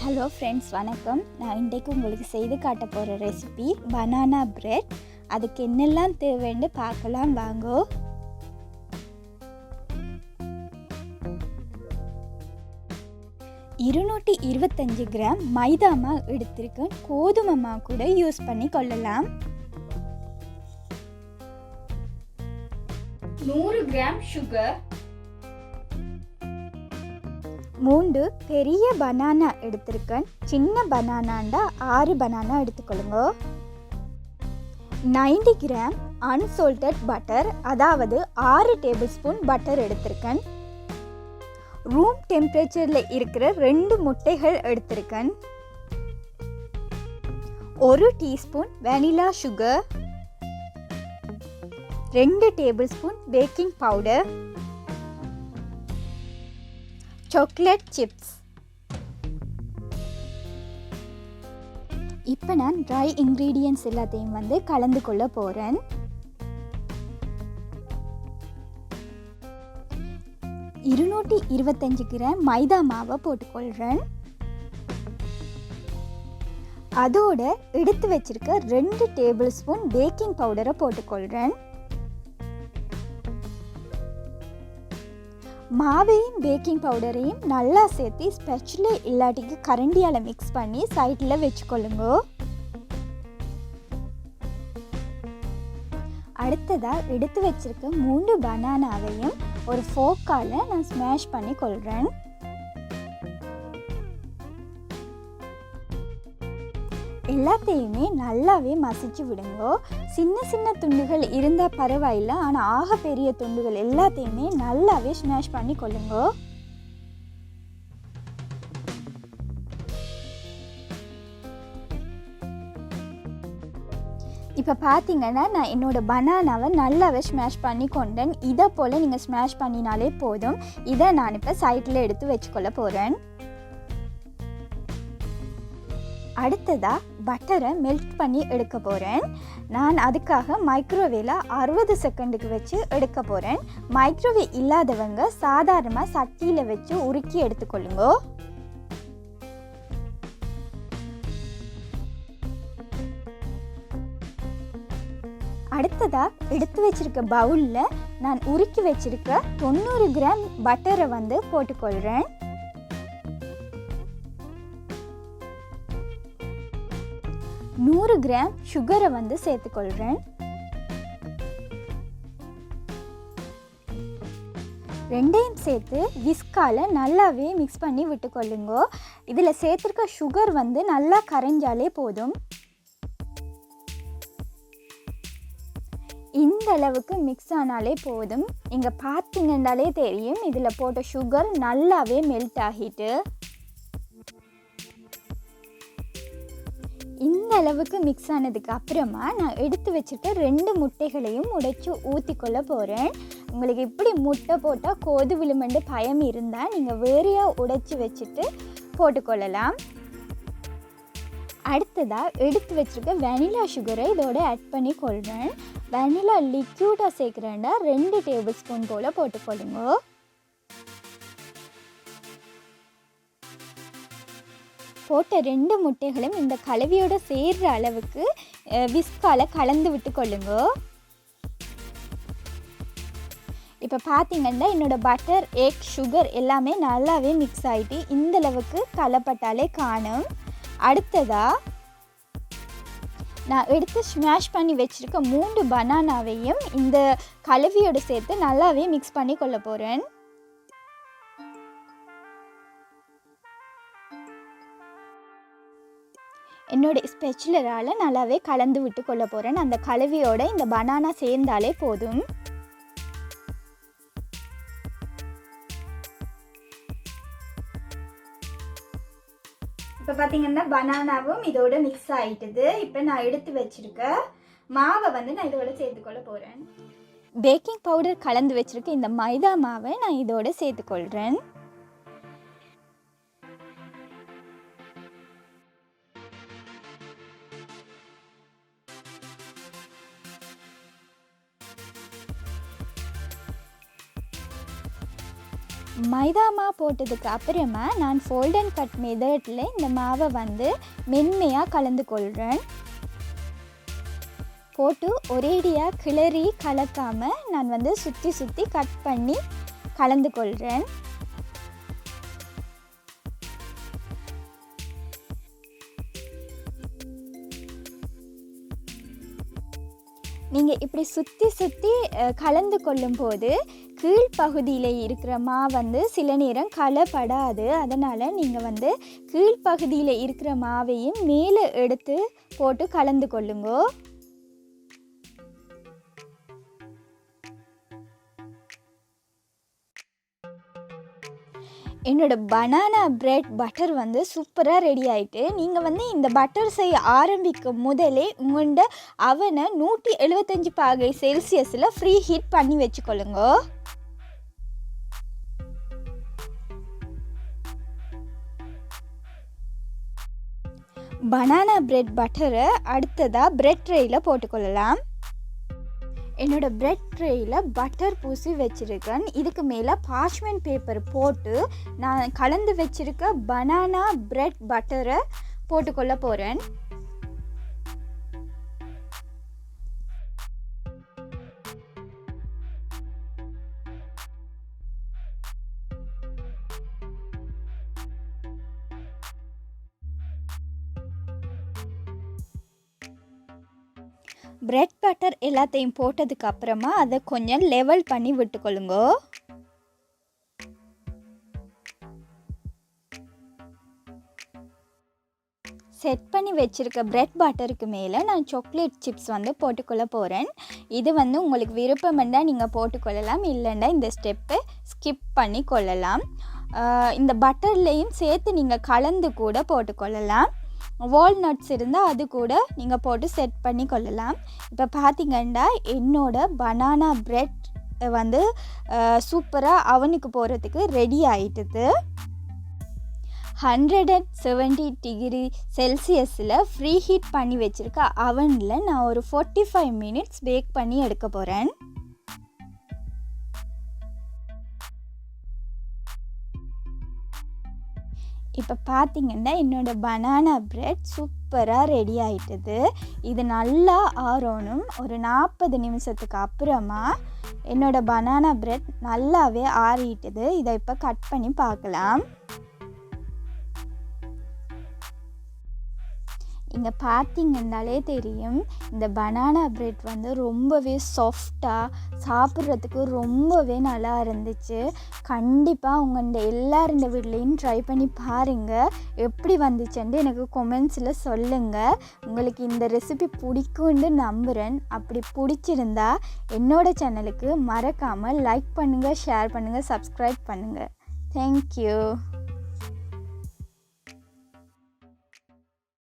Hello friends, வணக்கம். நான் இன்றைக்கு உங்களுக்கு செய்து காட்ட போகிற ரெசிபி பனானா பிரெட். அதுக்கு என்னெல்லாம் தேவைன்னு பார்க்கலாம் வாங்கோ. இருநூற்றி 25 கிராம் மைதா மாவு எடுத்திருக்கேன். கோதுமை மாவு கூட யூஸ் பண்ணி கொள்ளலாம். 100 கிராம் சுகர், 3 பெரிய பனானா எடுத்திருக்கேன். சின்ன பனானாண்டா 6 பனானா எடுத்துக்கொள்ளுங்க. 90 கிராம் அன்சால்டட் பட்டர், அதாவது 6 டேபிள் ஸ்பூன் பட்டர் எடுத்திருக்கேன். ரூம் டெம்பரேச்சரில் இருக்கிற 2 முட்டைகள் எடுத்திருக்கேன். 1 teaspoon vanilla sugar, 2 tablespoon baking powder, chocolate chips. இப்போ நான் ட்ரை இன்க்ரீடியன்ட்ஸ் எல்லாத்தையும் கலந்து கொள்ள போகிறேன். இருநூற்றி 25 கிராம் மைதா மாவை போட்டுக்கொள்கிறேன். அதோட எடுத்து வச்சிருக்க 2 டேபிள் ஸ்பூன் பேக்கிங் பவுடரை போட்டுக்கொள்கிறேன். மாவையும் பேக்கிங் பவுடரையும் நல்லா சேர்த்து ஸ்பெஷலி இல்லாட்டிக்கு கரண்டியால் மிக்ஸ் பண்ணி சைடில் வச்சுக்கொள்ளுங்க. அடுத்ததாக எடுத்து வச்சிருக்க 3 பனானாவையும் ஒரு ஃபோக்கால் நான் ஸ்மாஷ் பண்ணி கொள்கிறேன். எல்லாத்தையுமே நல்லாவே மசிச்சு விடுங்க. சின்ன சின்ன துண்டுகள் இருந்தால் பரவாயில்லை, ஆனால் ஆக பெரிய துண்டுகள் எல்லாத்தையுமே நல்லாவே ஸ்மாஷ் பண்ணி கொள்ளுங்க. இப்போ பார்த்தீங்கன்னா நான் என்னோட பனானாவை நல்லாவே ஸ்மாஷ் பண்ணி கொண்டேன். இதை போல் நீங்கள் ஸ்மாஷ் பண்ணினாலே போதும். இதை நான் இப்போ சைடில் எடுத்து வச்சுக்கொள்ள போகிறேன். அடுத்ததாக பட்டரை மெல்ட் பண்ணி எடுக்க போகிறேன். நான் அதுக்காக மைக்ரோவேவில் 60 செகண்டுக்கு வச்சு எடுக்க போகிறேன். மைக்ரோவேவ் இல்லாதவங்க சாதாரணமாக சட்டியில் வச்சு உருக்கி எடுத்துக்கொள்ளுங்க. அடுத்ததாக எடுத்து வச்சிருக்க பவுலில் நான் உருக்கி வச்சிருக்க 90 கிராம் பட்டரை போட்டுக்கொள்கிறேன். நூறு கிராம் சுகரை சேர்த்துக்கொள்கிறேன். ரெண்டையும் சேர்த்து விஸ்கால நல்லாவே மிக்ஸ் பண்ணி விட்டுக்கொள்ளுங்க. இதில் சேர்த்துருக்க சுகர் நல்லா கரைஞ்சாலே போதும். இந்த அளவுக்கு மிக்ஸ் ஆனாலே போதும். நீங்கள் பார்த்தீங்கன்னாலே தெரியும் இதில் போட்ட சுகர் நல்லாவே மெல்ட் ஆகிட்டு. இந்த அளவுக்கு மிக்ஸ் ஆனதுக்கு அப்புறமா நான் எடுத்து வச்சுருக்க 2 முட்டைகளையும் உடைச்சி ஊற்றிக்கொள்ள போகிறேன். உங்களுக்கு இப்படி முட்டை போட்டால் கோது விழுமெண்டு பயம் இருந்தால் நீங்கள் வேறையாக உடைச்சி வச்சுட்டு போட்டுக்கொள்ளலாம். அடுத்ததாக எடுத்து வச்சுருக்க வெனிலா சுகரை இதோட ஆட் பண்ணி கொள்கிறேன். வெனிலா லிக்யூடாக சேர்க்குறேன்னா 2 டேபிள் ஸ்பூன் போல் போட்டுக்கொள்ளுங்க. போட்ட 2 முட்டைகளும் இந்த கலவையோடு சேர்கிற அளவுக்கு விஸ்கால கலந்து விட்டு கொள்ளுங்க. இப்போ பார்த்தீங்கன்னா என்னோடய பட்டர், எக், சுகர் எல்லாமே நல்லாவே மிக்ஸ் ஆகிட்டு இந்த அளவுக்கு கலப்பட்டாலே காணும். அடுத்ததாக நான் எடுத்து ஸ்மாஷ் பண்ணி வச்சுருக்க 3 பனானாவையும் இந்த கலவையோடு சேர்த்து நல்லாவே மிக்ஸ் பண்ணி கொள்ள போகிறேன். என்னோட ஸ்பெச்சுலரால் நல்லாவே கலந்து விட்டு கொள்ள போகிறேன். அந்த கலவையோட இந்த பனானா சேர்ந்தாலே போதும். இப்போ பார்த்தீங்கன்னா பனானாவும் இதோட மிக்ஸ் ஆகிட்டுது. இப்போ நான் எடுத்து வச்சுருக்க மாவை நான் இதோட சேர்த்துக்கொள்ள போகிறேன். பேக்கிங் பவுடர் கலந்து வச்சுருக்க இந்த மைதா மாவை நான் இதோட சேர்த்துக்கொள்கிறேன். மைதா மாவு போட்டதுக்கு அப்புறமா நான் ஃபோல்ட் அண்ட் கட் மெத்தடில் இந்த மாவை வந்து மென்மையாக கலந்து கொள்கிறேன். போட்டு ஒரேடியாக கிளறி கலக்காமல் நான் வந்து சுற்றி சுற்றி கட் பண்ணி கலந்து கொள்கிறேன். நீங்கள் இப்படி சுற்றி சுற்றி கலந்து கொள்ளும்போது கீழ்ப்பகுதியில் இருக்கிற மாவு வந்து சில நேரம் கலப்படாது. அதனால் நீங்கள் வந்து கீழ்ப்பகுதியில் இருக்கிற மாவையும் மேலே எடுத்து போட்டு கலந்து கொள்ளுங்கோ. என்னோடய பனானா பிரெட் பட்டர் வந்து சூப்பராக ரெடி ஆகிட்டு. நீங்கள் வந்து இந்த பட்டர் செய்ய ஆரம்பிக்கும் முதலே உங்கள்ட அவனை 175 பாகை செல்சியஸில் ஃப்ரீ ஹீட் பண்ணி வச்சுக்கொள்ளுங்க. பனானா பிரெட் பட்டரை அடுத்ததாக பிரெட் ட்ரேயில் போட்டுக்கொள்ளலாம். என்னோடய பிரெட் ட்ரேயில் பட்டர் பூசி வச்சுருக்கேன். இதுக்கு மேலே பார்ச்மெண்ட் பேப்பர் போட்டு நான் கலந்து வச்சுருக்க பனானா பிரெட் பட்டரை போட்டுக்கொள்ள போகிறேன். பிரெட் பட்டர் எல்லாத்தையும் போட்டதுக்கு அப்புறமா அதை கொஞ்சம் லெவல் பண்ணி விட்டுக்கொள்ளுங்க. செட் பண்ணி வச்சுருக்க பிரெட் பட்டருக்கு மேலே நான் சாக்லேட் சிப்ஸ் வந்து போட்டுக்கொள்ள போகிறேன். இது வந்து உங்களுக்கு விருப்பம் இருந்தால் நீங்கள் போட்டுக்கொள்ளலாம், இல்லைன்னா இந்த ஸ்டெப்பை ஸ்கிப் பண்ணி கொள்ளலாம். இந்த பட்டர்லேயும் சேர்த்து நீங்கள் கலந்து கூட போட்டுக்கொள்ளலாம். வால்நட்ஸ் இருந்தால் அது கூட நீங்கள் போட்டு செட் பண்ணி கொள்ளலாம். இப்போ பார்த்திங்கன்னா என்னோட பனானா பிரெட் வந்து சூப்பராக அவனுக்கு போகிறதுக்கு ரெடி ஆகிட்டுது. 170 டிகிரி செல்சியஸில் ஃப்ரீ ஹீட் பண்ணி வச்சுருக்க அவனில் நான் ஒரு 45 மினிட்ஸ் பேக் பண்ணி எடுக்க போகிறேன். இப்போ பார்த்திங்கன்னா என்னோடய பனானா பிரெட் சூப்பராக ரெடி ஆகிட்டுது. இது நல்லா ஆறணும். ஒரு 40 நிமிஷத்துக்கு அப்புறமா என்னோடய பனானா பிரெட் நல்லாவே ஆறிட்டுது. இதை இப்போ கட் பண்ணி பார்க்கலாம். இங்கே பார்த்திங்கன்னாலே தெரியும் இந்த பனானா பிரெட் வந்து ரொம்பவே சாஃப்டாக சாப்பிட்றதுக்கு ரொம்பவே நல்லா இருந்துச்சு. கண்டிப்பாக உங்கள் எல்லாருடைய வீட்லேயும் ட்ரை பண்ணி பாருங்கள். எப்படி வந்துச்சுன்னு எனக்கு கொமெண்ட்ஸில் சொல்லுங்கள். உங்களுக்கு இந்த ரெசிபி பிடிக்கும்னு நம்புகிறேன். அப்படி பிடிச்சிருந்தா என்னோடய சேனலுக்கு மறக்காமல் லைக் பண்ணுங்கள், ஷேர் பண்ணுங்கள், சப்ஸ்கிரைப் பண்ணுங்கள். தேங்க்யூ.